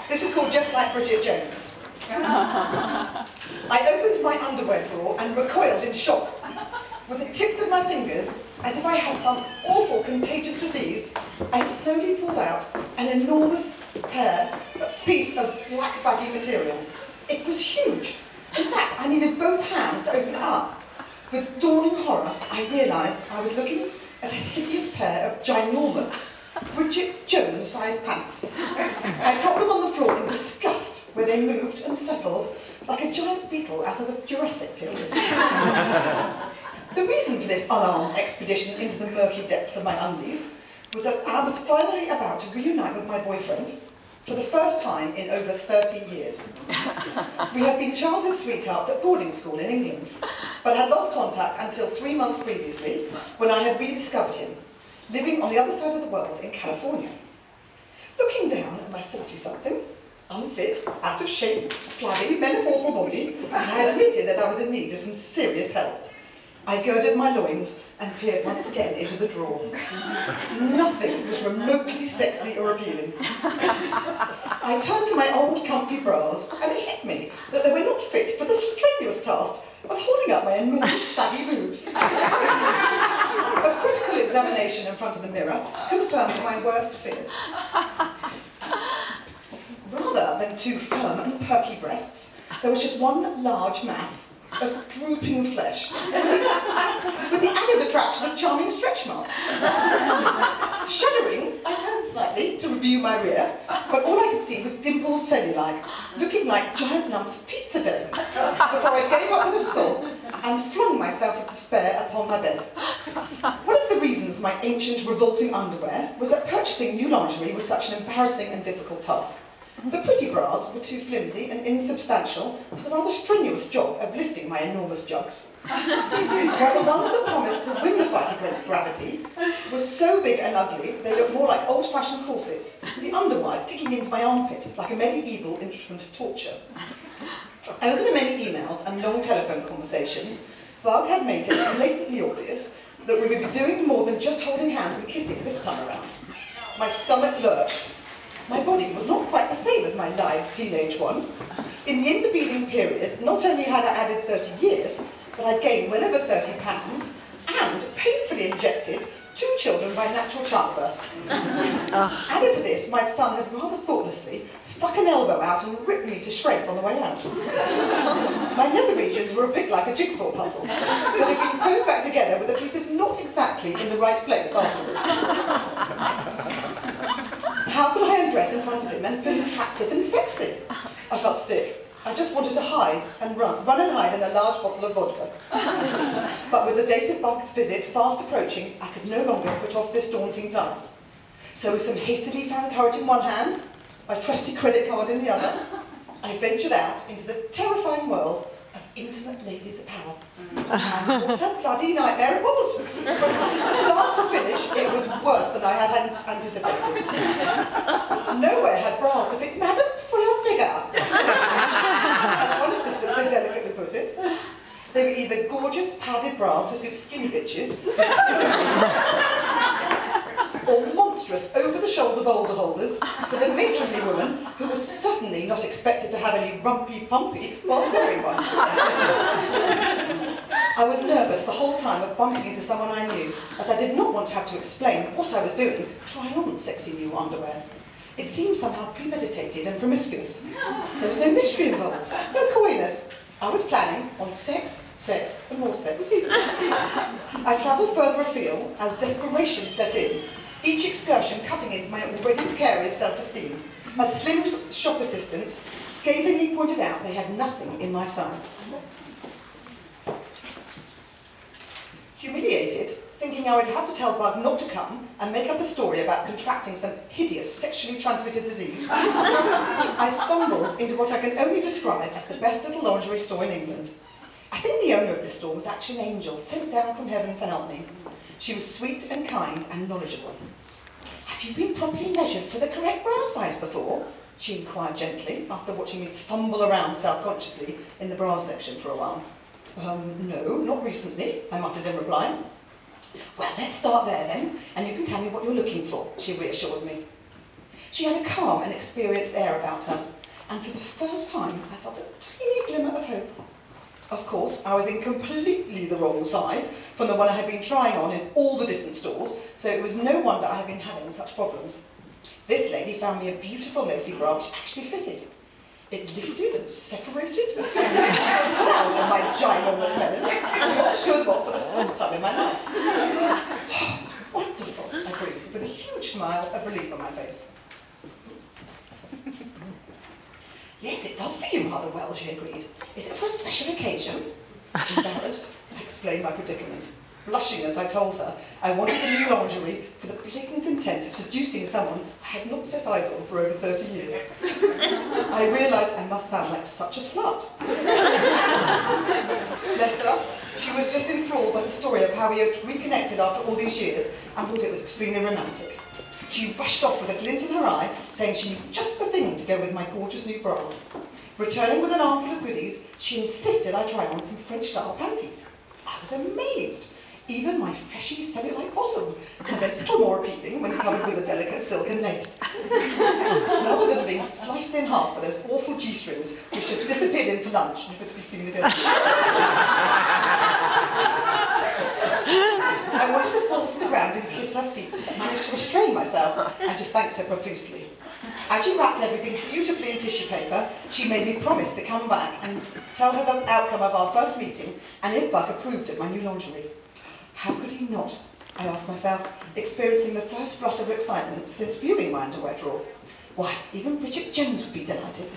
This is called Just Like Bridget Jones. I opened my underwear drawer and recoiled in shock. With the tips of my fingers, as if I had some awful contagious disease, I slowly pulled out an enormous piece of black baggy material. It was huge. In fact, I needed both hands to open it up. With dawning horror, I realised I was looking at a hideous pair of ginormous Bridget Jones-sized pants. I dropped them on the floor in disgust, where they moved and settled like a giant beetle out of the Jurassic period. The reason for this unarmed expedition into the murky depths of my undies was that I was finally about to reunite with my boyfriend for the first time in over 30 years. We had been childhood sweethearts at boarding school in England, but had lost contact until 3 months previously, when I had rediscovered him, living on the other side of the world in California. Looking down at my 40-something, unfit, out of shape, flabby, menopausal body, I admitted that I was in need of some serious help. I girded my loins and peered once again into the drawer. Nothing was remotely sexy or appealing. I turned to my old comfy bras, and it hit me that they were not fit for the strenuous task of holding up my enormous saggy boobs. A critical examination in front of the mirror confirmed my worst fears. Rather than two firm and perky breasts, there was just one large mass of drooping flesh, with the added attraction of charming stretch marks. Shuddering, I turned slightly to review my rear, but all I could see was dimpled cellulite, looking like giant lumps of pizza dough, before I gave up with a sob and flung myself with despair upon my bed. One of the reasons my ancient, revolting underwear was that purchasing new lingerie was such an embarrassing and difficult task. The pretty bras were too flimsy and insubstantial for the rather strenuous job of lifting my enormous jugs. While the ones that promised to win the fight against gravity were so big and ugly they looked more like old-fashioned corsets, the underwire ticking into my armpit like a medieval instrument of torture. Over the many emails and long telephone conversations, Varg had made it blatantly obvious that we would be doing more than just holding hands and kissing this time around. My stomach lurched. My body was not quite the same as my lithe teenage one. In the intervening period, not only had I added 30 years, but I'd gained well over 30 pounds and painfully injected 2 children by natural childbirth. Added to this, my son had rather thoughtlessly stuck an elbow out and ripped me to shreds on the way out. My nether regions were a bit like a jigsaw puzzle, but had been sewn back together with the pieces not exactly in the right place afterwards. How could I undress in front of him and feel attractive and sexy? I felt sick. I just wanted to hide and run and hide in a large bottle of vodka. But with the date of Buck's visit fast approaching, I could no longer put off this daunting task. So with some hastily found courage in one hand, my trusty credit card in the other, I ventured out into the terrifying world of intimate ladies' apparel. And what a bloody nightmare it was! From start to finish, it was worse than I had anticipated. Nowhere had bras to fit madam's fuller figure. As one assistant so delicately put it, they were either gorgeous padded bras to suit skinny bitches, or monstrous over-the-shoulder boulder holders for the matronly woman who was certainly not expected to have any rumpy-pumpy whilst wearing one. I was nervous the whole time of bumping into someone I knew, as I did not want to have to explain what I was doing trying on sexy new underwear. It seemed somehow premeditated and promiscuous. There was no mystery involved, no coyness. I was planning on sex, sex, and more sex. I travelled further afield as desperation set in, each excursion cutting into my already precarious self-esteem. As slim shop assistants scathingly pointed out, they had nothing in my size. Humiliated, thinking I would have to tell Bug not to come and make up a story about contracting some hideous sexually transmitted disease, I stumbled into what I can only describe as the best little lingerie store in England. I think the owner of this store was actually an angel sent down from heaven to help me. She was sweet and kind and knowledgeable. "Have you been properly measured for the correct bra size before?" she inquired gently, after watching me fumble around self-consciously in the bra section for a while. No, not recently," I muttered in reply. "Well, let's start there then, and you can tell me what you're looking for," she reassured me. She had a calm and experienced air about her, and for the first time I felt a tiny glimmer of hope. Of course, I was in completely the wrong size from the one I had been trying on in all the different stores, so it was no wonder I had been having such problems. This lady found me a beautiful lacy bra which actually fitted. It lifted and separated and proud of my ginormous melons and showed them off for the first time in my life. Oh, it's wonderful, I breathed with a huge smile of relief on my face. Yes, it does fit you rather well, she agreed. Is it for a special occasion? Embarrassed, I explained my predicament. Blushing as I told her, I wanted the new lingerie for the blatant intent of seducing someone I had not set eyes on for over 30 years. I realised I must sound like such a slut. Bless her, she was just enthralled by the story of how we had reconnected after all these years and thought it was extremely romantic. She rushed off with a glint in her eye, saying she knew just the thing to go with my gorgeous new bra. Returning with an armful of goodies, she insisted I try on some French-style panties. I was amazed. Even my fleshy cellulite bottom sounded a little more appealing when covered with a delicate silk and lace. Rather than being sliced in half by those awful G-strings, which just disappeared in for lunch, never to be seen again. I wanted to fall to the ground and kiss her feet, but managed to restrain myself and just thanked her profusely. As she wrapped everything beautifully in tissue paper, she made me promise to come back and tell her the outcome of our first meeting and if Buck approved of my new lingerie. How could he not? I asked myself, experiencing the first flutter of excitement since viewing my underwear drawer. Why, even Bridget Jones would be delighted.